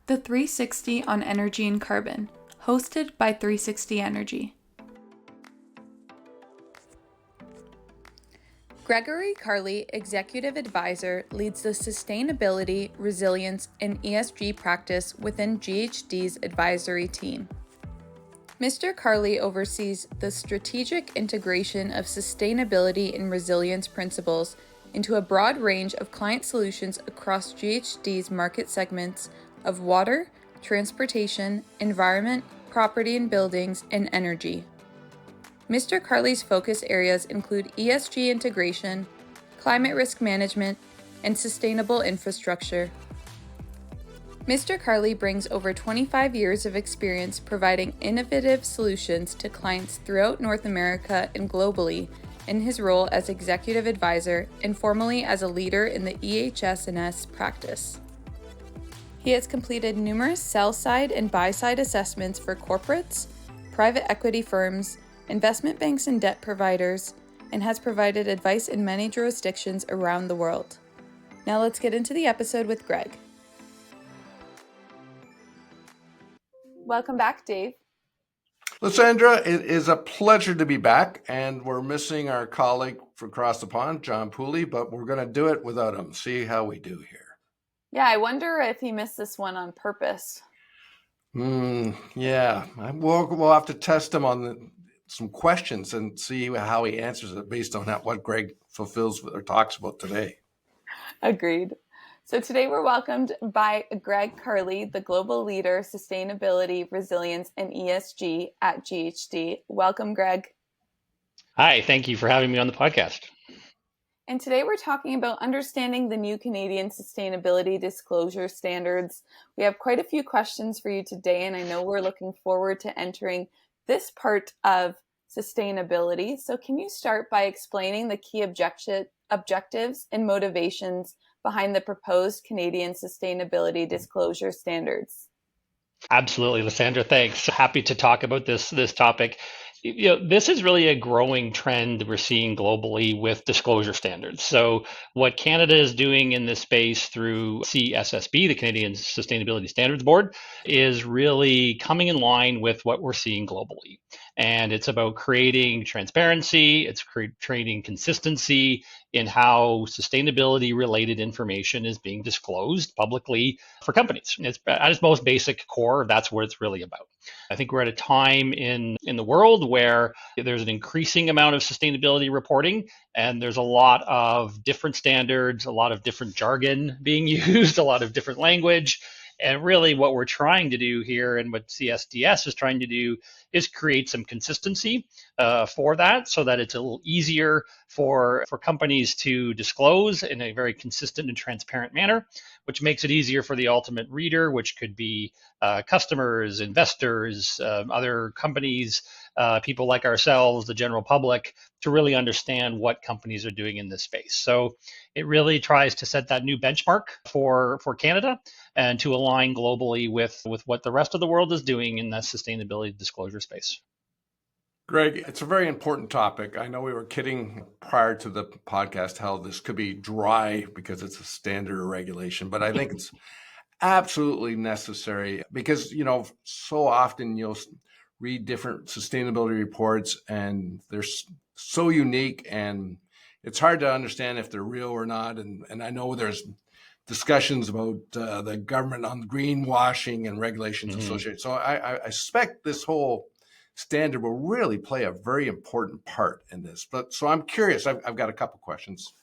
The 360 on Energy and Carbon, hosted by 360 Energy. Gregory Carli, Executive Advisor, leads the Sustainability, Resilience, and ESG practice within GHD's advisory team. Mr. Carli oversees the strategic integration of sustainability and resilience principles into a broad range of client solutions across GHD's market segments of water, transportation, environment, property and buildings, and energy. Mr. Carli's focus areas include ESG integration, climate risk management, and sustainable infrastructure. Mr. Carli brings over 25 years of experience providing innovative solutions to clients throughout North America and globally in his role as Executive Advisor and formerly as a leader in the EHS&S practice. He has completed numerous sell-side and buy-side assessments for corporates, private equity firms, investment banks and debt providers, and has provided advice in many jurisdictions around the world. Now let's get into the episode with Greg. Welcome back, Dave. Lysandra, it is a pleasure to be back, and we're missing our colleague from across the pond, John Pooley, but we're going to do it without him. See how we do here. Yeah, I wonder if he missed this one on purpose. Yeah, we'll have to test him on some questions and see how he answers it based on what Greg fulfills or talks about today. Agreed. So today we're welcomed by Greg Carli, the Global Leader, Sustainability, Resilience, and ESG at GHD. Welcome, Greg. Hi, thank you for having me on the podcast. And today we're talking about understanding the new Canadian sustainability disclosure standards. We have quite a few questions for you today, and I know we're looking forward to entering this part of sustainability. So can you start by explaining the key objectives and motivations behind the proposed Canadian sustainability disclosure standards? Absolutely, Lysandra, thanks. Happy to talk about this topic. This is really a growing trend we're seeing globally with disclosure standards. So what Canada is doing in this space through ISSB, the Canadian Sustainability Standards Board, is really coming in line with what we're seeing globally. And it's about creating transparency, it's creating consistency in how sustainability related information is being disclosed publicly for companies. It's at its most basic core, that's what it's really about. I think we're at a time in the world where there's an increasing amount of sustainability reporting, and there's a lot of different standards, a lot of different jargon being used, a lot of different language. And really what we're trying to do here and what CSDS is trying to do is create some consistency for that so that it's a little easier for companies to disclose in a very consistent and transparent manner, which makes it easier for the ultimate reader, which could be customers, investors, other companies, people like ourselves, the general public, to really understand what companies are doing in this space. So it really tries to set that new benchmark for Canada and to align globally with what the rest of the world is doing in that sustainability disclosure space. Greg, it's a very important topic. I know we were kidding prior to the podcast how this could be dry because it's a standard or regulation, but I think it's absolutely necessary because, so often you'll read different sustainability reports and they're so unique and it's hard to understand if they're real or not. And I know there's discussions about the government on greenwashing and regulations associated. So I suspect this whole standard will really play a very important part in this. But so I'm curious, I've got a couple questions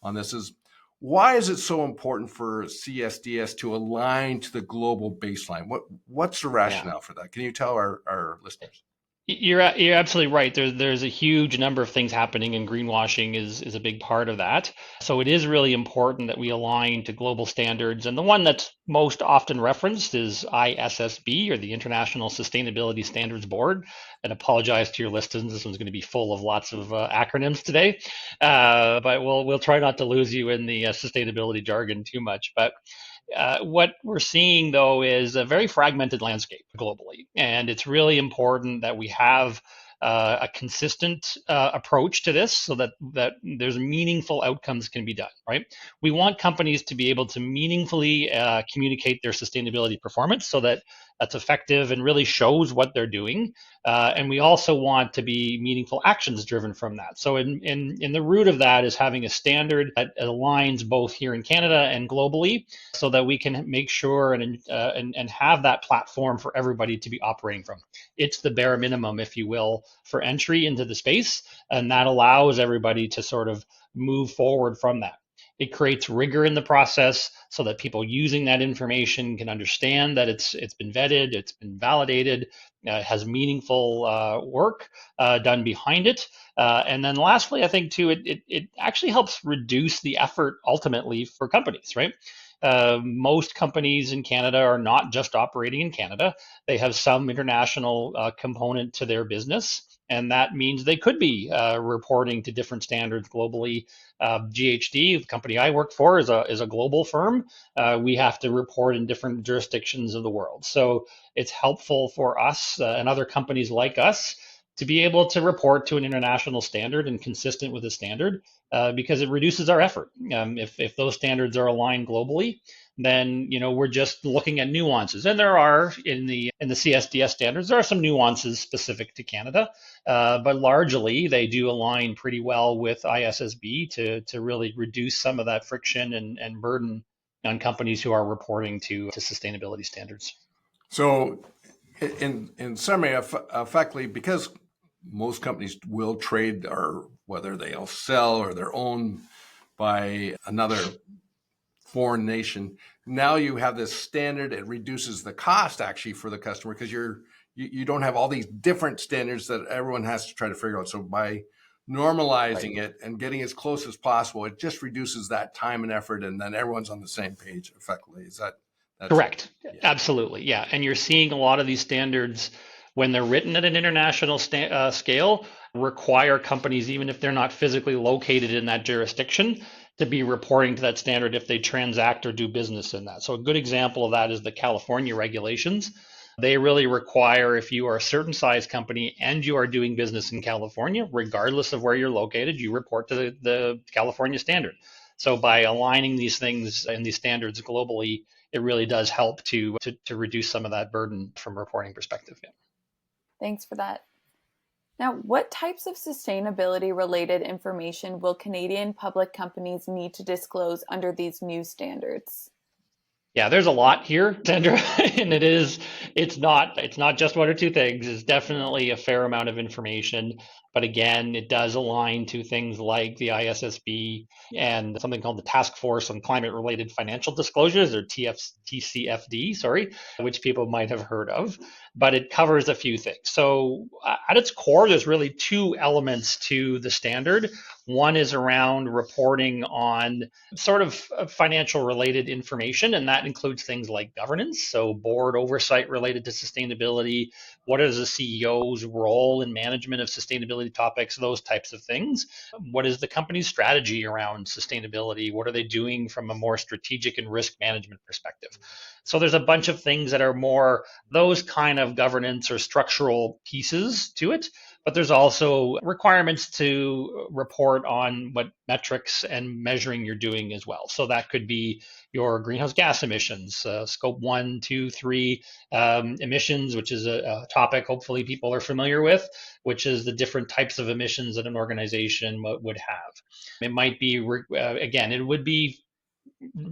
on this. Why is it so important for CSDS to align to the global baseline? What's the rationale for that? Can you tell our listeners? You're absolutely right. There's a huge number of things happening, and greenwashing is a big part of that. So it is really important that we align to global standards. And the one that's most often referenced is ISSB, or the International Sustainability Standards Board. And apologize to your listeners, this one's going to be full of lots of acronyms today. But we'll try not to lose you in the sustainability jargon too much. But what we're seeing, though, is a very fragmented landscape globally. And it's really important that we have a consistent approach to this so that there's meaningful outcomes can be done, right? We want companies to be able to meaningfully communicate their sustainability performance so that that's effective and really shows what they're doing. And we also want to be meaningful actions driven from that. So in the root of that is having a standard that aligns both here in Canada and globally so that we can make sure and have that platform for everybody to be operating from. It's the bare minimum, if you will, for entry into the space. And that allows everybody to sort of move forward from that. It creates rigor in the process so that people using that information can understand that it's been vetted, it's been validated, has meaningful work done behind it. And then lastly, I think too, it actually helps reduce the effort ultimately for companies, right? Most companies in Canada are not just operating in Canada. They have some international component to their business. And that means they could be reporting to different standards globally. GHD, the company I work for, is a global firm. We have to report in different jurisdictions of the world. So it's helpful for us and other companies like us to be able to report to an international standard and consistent with the standard because it reduces our effort. If those standards are aligned globally, then we're just looking at nuances, and there are in the CSDS standards there are some nuances specific to Canada, but largely they do align pretty well with ISSB to really reduce some of that friction and burden on companies who are reporting to sustainability standards. So, in summary, effectively, because most companies will trade, or whether they'll sell or they're owned by another foreign nation, now you have this standard. It reduces the cost actually for the customer because you don't have all these different standards that everyone has to try to figure out. So by normalizing it and getting as close as possible, it just reduces that time and effort, and then everyone's on the same page effectively. Is that correct? Yeah. Absolutely, yeah. And you're seeing a lot of these standards when they're written at an international scale require companies, even if they're not physically located in that jurisdiction, to be reporting to that standard if they transact or do business in that. So a good example of that is the California regulations. They really require, if you are a certain size company and you are doing business in California, regardless of where you're located, you report to the California standard. So by aligning these things and these standards globally, it really does help to reduce some of that burden from a reporting perspective. Yeah. Thanks for that. Now, what types of sustainability-related information will Canadian public companies need to disclose under these new standards? Yeah, there's a lot here, Sandra, and it's not just one or two things. It's definitely a fair amount of information, but again, it does align to things like the ISSB and something called the Task Force on Climate-Related Financial Disclosures, or TCFD, sorry, which people might have heard of, but it covers a few things. So at its core, there's really two elements to the standard. One is around reporting on sort of financial related information, and that includes things like governance, so board oversight related to sustainability. What is the CEO's role in management of sustainability topics, those types of things? What is the company's strategy around sustainability? What are they doing from a more strategic and risk management perspective? So there's a bunch of things that are more those kind of governance or structural pieces to it. But there's also requirements to report on what metrics and measuring you're doing as well. So that could be your greenhouse gas emissions, scope 1, 2, 3 emissions, which is a topic hopefully people are familiar with, which is the different types of emissions that an organization would have. It might be, again, it would be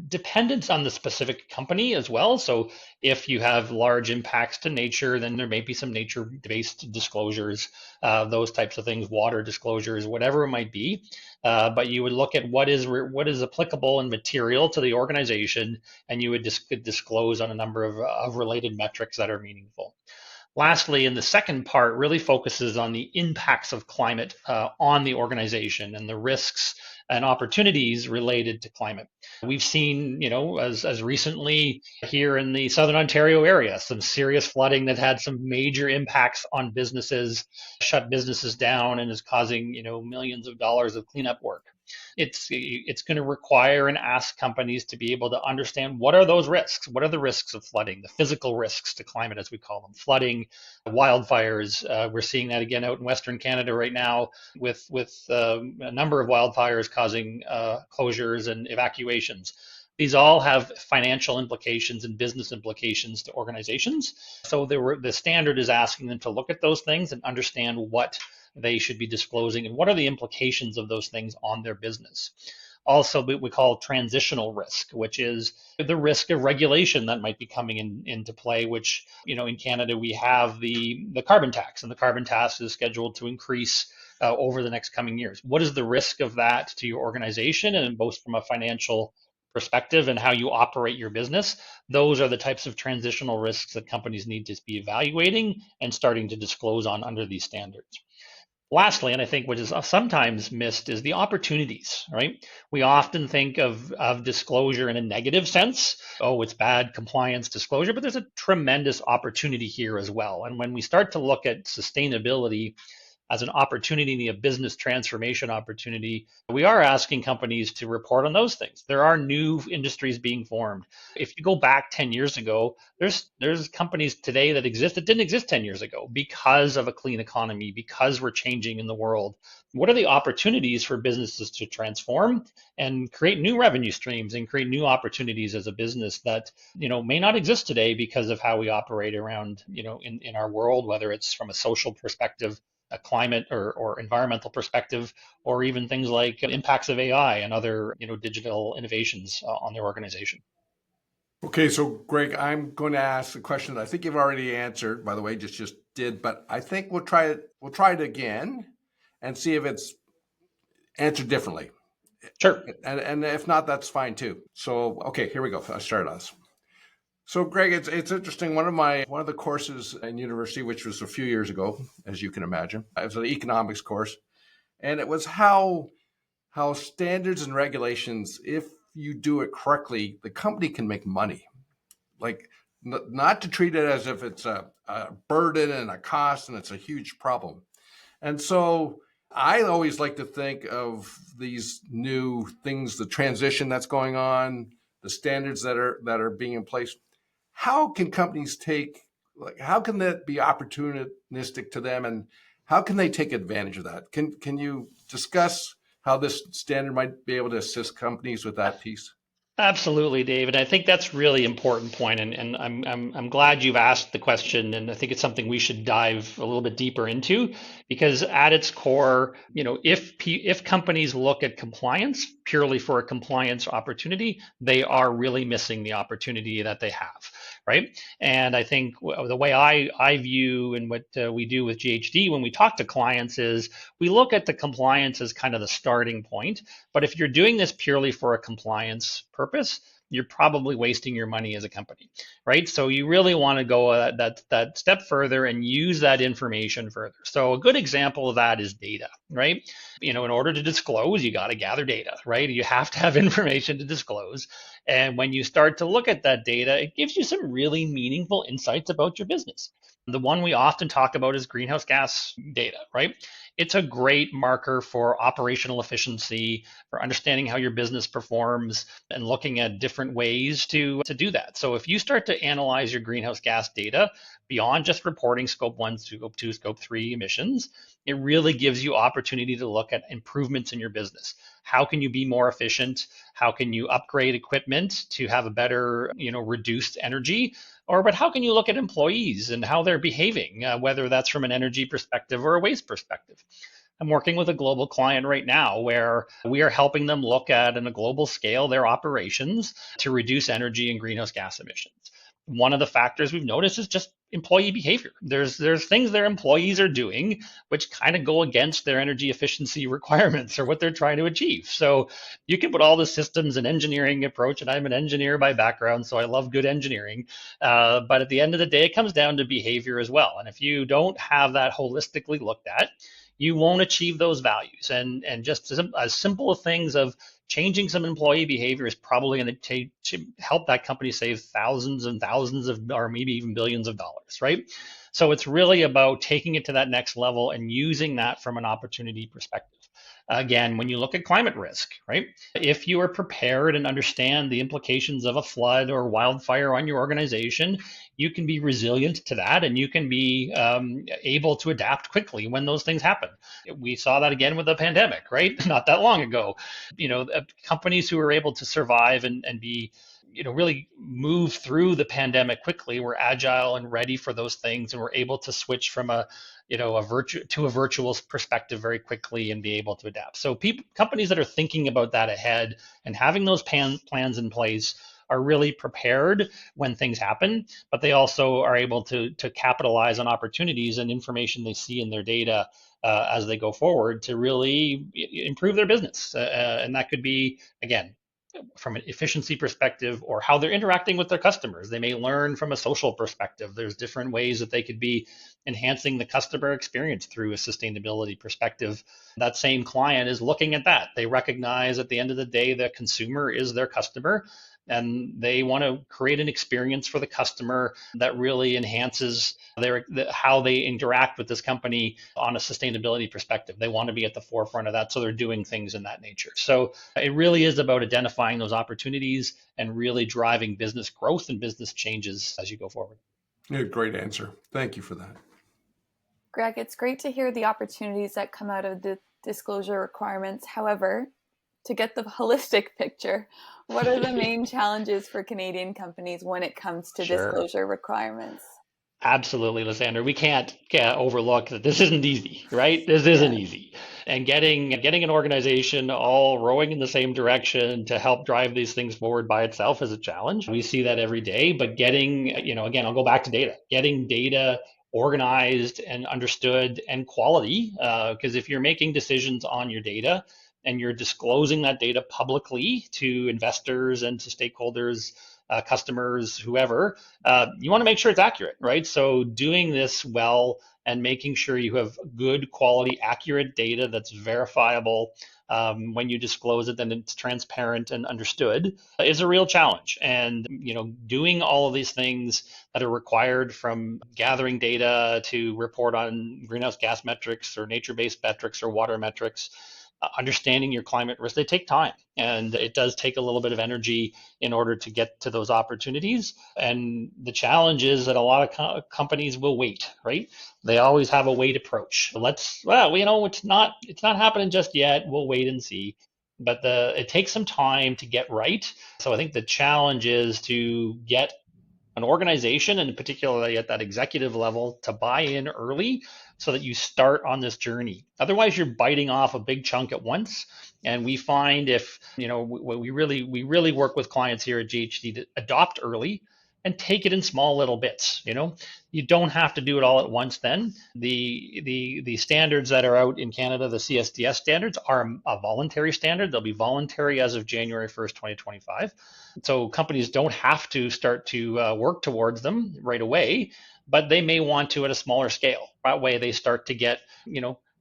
dependence on the specific company as well. So if you have large impacts to nature, then there may be some nature-based disclosures, those types of things, water disclosures, whatever it might be. But you would look at what is applicable and material to the organization, and you would disclose on a number of related metrics that are meaningful. Lastly, and the second part really focuses on the impacts of climate on the organization and the risks and opportunities related to climate. We've seen, as recently here in the Southern Ontario area, some serious flooding that had some major impacts on businesses, shut businesses down, and is causing, millions of dollars of cleanup work. It's going to require and ask companies to be able to understand what are those risks? What are the risks of flooding, the physical risks to climate, as we call them, flooding, wildfires. We're seeing that again out in Western Canada right now with a number of wildfires causing closures and evacuations. These all have financial implications and business implications to organizations. So the standard is asking them to look at those things and understand what they should be disclosing and what are the implications of those things on their business. Also, what we call transitional risk, which is the risk of regulation that might be coming into play, which, in Canada, we have the carbon tax, and the carbon tax is scheduled to increase over the next coming years. What is the risk of that to your organization, and both from a financial perspective and how you operate your business? Those are the types of transitional risks that companies need to be evaluating and starting to disclose on under these standards. Lastly, and I think what is sometimes missed, is the opportunities, right? We often think of disclosure in a negative sense. Oh, it's bad compliance disclosure, but there's a tremendous opportunity here as well. And when we start to look at sustainability as an opportunity, a business transformation opportunity, we are asking companies to report on those things. There are new industries being formed. If you go back 10 years ago, there's companies today that exist that didn't exist 10 years ago because of a clean economy, because we're changing in the world. What are the opportunities for businesses to transform and create new revenue streams and create new opportunities as a business that, may not exist today because of how we operate around, in our world, whether it's from a social perspective, a climate or environmental perspective, or even things like impacts of AI and other digital innovations on their organization. Okay, so Greg, I'm going to ask a question that I think you've already answered, by the way, just did, but I think we'll try it again and see if it's answered differently. Sure. And if not, that's fine too. So, okay, here we go. I'll start us. So, Greg, it's interesting. One of the courses in university, which was a few years ago, as you can imagine, it was an economics course, and it was how standards and regulations, if you do it correctly, the company can make money. Like, not to treat it as if it's a burden and a cost and it's a huge problem. And so I always like to think of these new things, the transition that's going on, the standards that are being in place. How can companies how can that be opportunistic to them, and how can they take advantage of that? Can you discuss how this standard might be able to assist companies with that piece? Absolutely, David. I think that's really important point, and I'm glad you've asked the question, and I think it's something we should dive a little bit deeper into, because at its core, if companies look at compliance purely for a compliance opportunity, they are really missing the opportunity that they have, right? And I think the way I view and what we do with GHD when we talk to clients is we look at the compliance as kind of the starting point. But if you're doing this purely for a compliance purpose, you're probably wasting your money as a company, right? So you really want to go that step further and use that information further. So a good example of that is data, right? In order to disclose, you got to gather data, right? You have to have information to disclose. And when you start to look at that data, it gives you some really meaningful insights about your business. The one we often talk about is greenhouse gas data, right? It's a great marker for operational efficiency, for understanding how your business performs, and looking at different ways to do that. So if you start to analyze your greenhouse gas data beyond just reporting scope 1, scope 2, scope 3 emissions, it really gives you opportunity to look at improvements in your business. How can you be more efficient? How can you upgrade equipment to have a better, reduced energy? But how can you look at employees and how they're behaving, whether that's from an energy perspective or a waste perspective? I'm working with a global client right now where we are helping them look at, on a global scale, their operations to reduce energy and greenhouse gas emissions. One of the factors we've noticed is just employee behavior. There's things their employees are doing which kind of go against their energy efficiency requirements or what they're trying to achieve. So you can put all the systems and engineering approach, and I'm an engineer by background, so I love good engineering. But at the end of the day, it comes down to behavior as well. And if you don't have that holistically looked at, you won't achieve those values. And just as simple things of changing some employee behavior is probably going to help that company save thousands and thousands of, or maybe even billions of dollars, right? So it's really about taking it to that next level and using that from an opportunity perspective. Again, when you look at climate risk, right? If you are prepared and understand the implications of a flood or wildfire on your organization, you can be resilient to that, and you can be able to adapt quickly when those things happen. We saw that again with the pandemic, right? Not that long ago. Companies who were able to survive and be really move through the pandemic quickly, were agile and ready for those things, and were able to switch from a virtual perspective very quickly and be able to adapt. So companies that are thinking about that ahead and having those plans in place are really prepared when things happen, but they also are able to capitalize on opportunities and information they see in their data as they go forward to really improve their business. And that could be, again, from an efficiency perspective, or how they're interacting with their customers. They may learn from a social perspective. There's different ways that they could be enhancing the customer experience through a sustainability perspective. That same client is looking at that. They recognize at the end of the day, the consumer is their customer, and they want to create an experience for the customer that really enhances how they interact with this company on a sustainability perspective. They want to be at the forefront of that, so they're doing things in that nature. So it really is about identifying those opportunities and really driving business growth and business changes as you go forward. Yeah, great answer. Thank you for that. Greg, it's great to hear the opportunities that come out of the disclosure requirements. However, to get the holistic picture, what are the main challenges for Canadian companies when it comes to disclosure requirements? Absolutely, Lysandra. We can't overlook that this isn't easy, right? This isn't easy. And getting an organization all rowing in the same direction to help drive these things forward by itself is a challenge. We see that every day, but again, I'll go back to data. Getting data organized and understood and quality, because if you're making decisions on your data and you're disclosing that data publicly to investors and to stakeholders, customers, whoever, you want to make sure it's accurate, right? So doing this well and making sure you have good quality, accurate data that's verifiable when you disclose it, and it's transparent and understood, is a real challenge. And doing all of these things that are required, from gathering data to report on greenhouse gas metrics or nature-based metrics or water metrics, understanding your climate risk, they take time, and it does take a little bit of energy in order to get to those opportunities. And the challenge is that a lot of companies will wait, right? They always have a wait approach. It's not happening just yet. We'll wait and see. But it takes some time to get right. So I think the challenge is to get an organization, and particularly at that executive level, to buy in early so that you start on this journey. Otherwise, you're biting off a big chunk at once. And we find we really work with clients here at GHD to adopt early and take it in small little bits. You don't have to do it all at once. Then the standards that are out in Canada, the CSDS standards, are a voluntary standard. They'll be voluntary as of January 1st, 2025. So companies don't have to start to work towards them right away, but they may want to at a smaller scale. That way they start to get,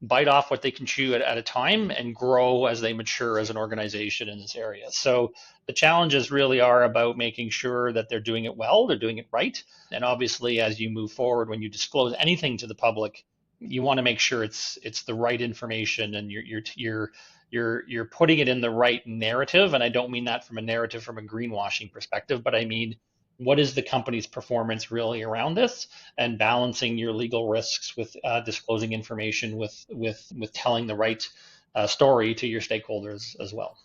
bite off what they can chew at a time and grow as they mature as an organization in this area. So the challenges really are about making sure that they're doing it well, they're doing it right. And obviously, as you move forward, when you disclose anything to the public, you want to make sure it's the right information, and you're putting it in the right narrative. And I don't mean that from a narrative from a greenwashing perspective, but I mean, what is the company's performance really around this, and balancing your legal risks with disclosing information with telling the right story to your stakeholders as well.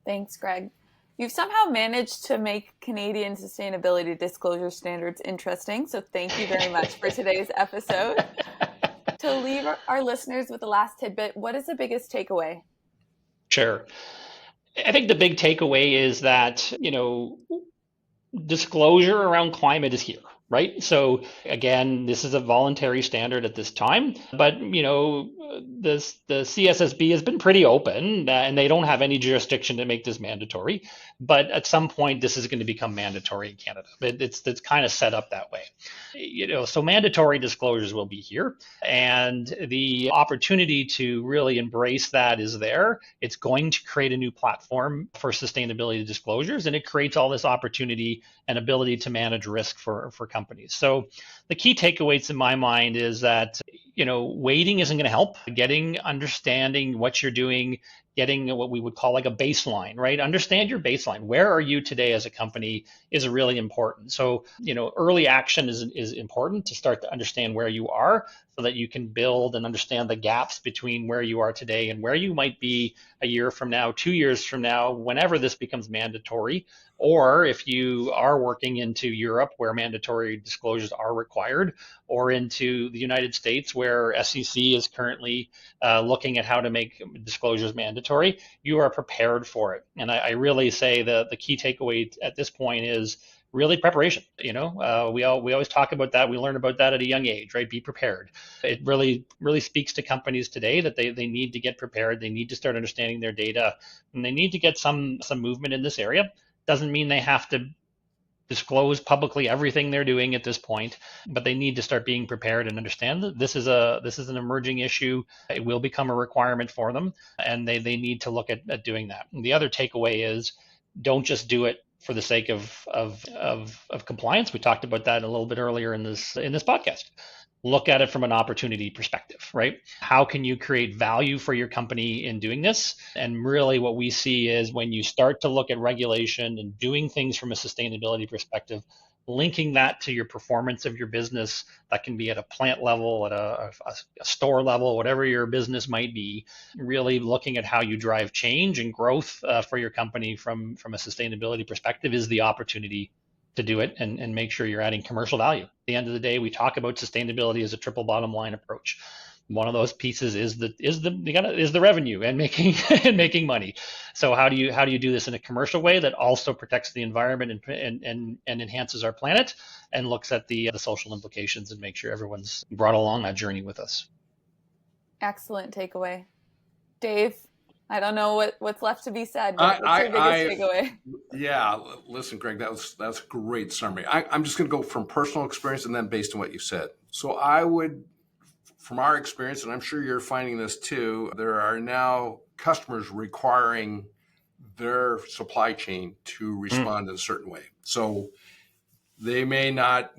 Thanks, Greg. You've somehow managed to make Canadian sustainability disclosure standards interesting, so thank you very much for today's episode. To leave our listeners with the last tidbit, what is the biggest takeaway? Sure. I think the big takeaway is that, disclosure around climate is here, right? So again, this is a voluntary standard at this time, but the CSSB has been pretty open, and they don't have any jurisdiction to make this mandatory. But at some point, this is going to become mandatory in Canada. It's kind of set up that way. So mandatory disclosures will be here, and the opportunity to really embrace that is there. It's going to create a new platform for sustainability disclosures, and it creates all this opportunity and ability to manage risk for companies. So the key takeaways in my mind is that waiting isn't going to help. Understanding what you're doing, getting what we would call like a baseline, right? Understand your baseline. Where are you today as a company is really important. So, early action is important to start to understand where you are so that you can build and understand the gaps between where you are today and where you might be a year from now, 2 years from now, whenever this becomes mandatory. Or if you are working into Europe where mandatory disclosures are required, or into the United States where SEC is currently looking at how to make disclosures mandatory, you are prepared for it. And I really say the key takeaway at this point is really preparation. We always talk about that. We learn about that at a young age, right? Be prepared. It really speaks to companies today that they need to get prepared. They need to start understanding their data, and they need to get some movement in this area. Doesn't mean they have to disclose publicly everything they're doing at this point, but they need to start being prepared and understand that this is an emerging issue. It will become a requirement for them, and they need to look at doing that. And the other takeaway is, don't just do it for the sake of compliance. We talked about that a little bit earlier in this podcast. Look at it from an opportunity perspective, right? How can you create value for your company in doing this? And really what we see is when you start to look at regulation and doing things from a sustainability perspective, linking that to your performance of your business, that can be at a plant level, at a store level, whatever your business might be, really looking at how you drive change and growth for your company from a sustainability perspective is the opportunity to do it and make sure you're adding commercial value. At the end of the day, we talk about sustainability as a triple bottom line approach. One of those pieces is the revenue and making money. So how do you do this in a commercial way that also protects the environment and enhances our planet and looks at the social implications and make sure everyone's brought along that journey with us. Excellent takeaway. Dave, I don't know what's left to be said, but what's your biggest takeaway? Yeah, listen, Greg, that's a great summary. I'm just going to go from personal experience and then based on what you said. So I would, from our experience, and I'm sure you're finding this too, there are now customers requiring their supply chain to respond in a certain way. So they may not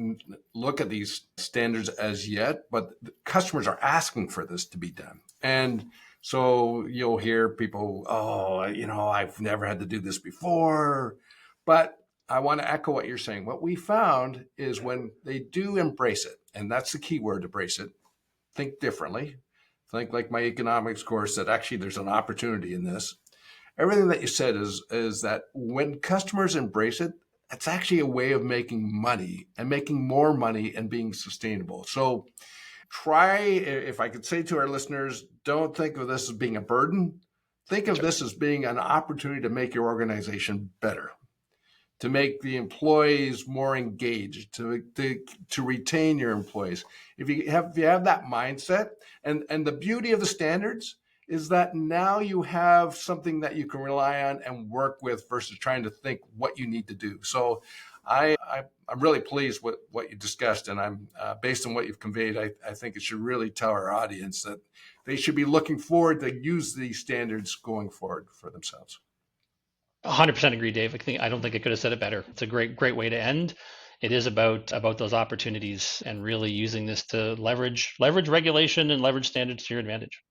look at these standards as yet, but customers are asking for this to be done. And so you'll hear people, I've never had to do this before. But I want to echo what you're saying. What we found is when they do embrace it, and that's the key word, embrace it, think differently. Think like my economics course, that actually there's an opportunity in this. Everything that you said is that when customers embrace it, it's actually a way of making money and making more money and being sustainable. So try, if I could say to our listeners, don't think of this as being a burden. Think of this as being an opportunity to make your organization better, to make the employees more engaged, to retain your employees. If you have that mindset, and the beauty of the standards is that now you have something that you can rely on and work with versus trying to think what you need to do. So I'm really pleased with what you discussed, and I'm based on what you've conveyed, I think it should really tell our audience that they should be looking forward to use these standards going forward for themselves. 100% agree, Dave. I don't think I could have said it better. It's a great way to end. It is about those opportunities and really using this to leverage regulation and leverage standards to your advantage.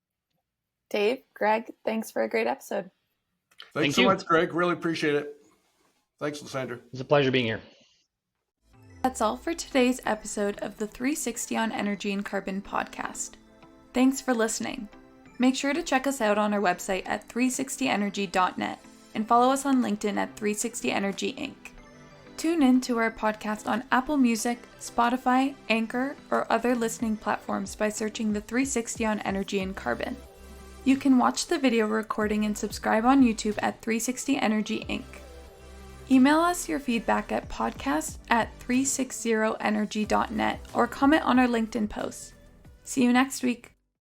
Dave, Greg, thanks for a great episode. Thanks so much, Greg. Really appreciate it. Thanks, Lysandra. It's a pleasure being here. That's all for today's episode of the 360 on Energy and Carbon podcast. Thanks for listening. Make sure to check us out on our website at 360energy.net and follow us on LinkedIn at 360 Energy Inc. Tune in to our podcast on Apple Music, Spotify, Anchor, or other listening platforms by searching the 360 on Energy and Carbon. You can watch the video recording and subscribe on YouTube at 360 Energy Inc. Email us your feedback at podcast@360energy.net or comment on our LinkedIn posts. See you next week.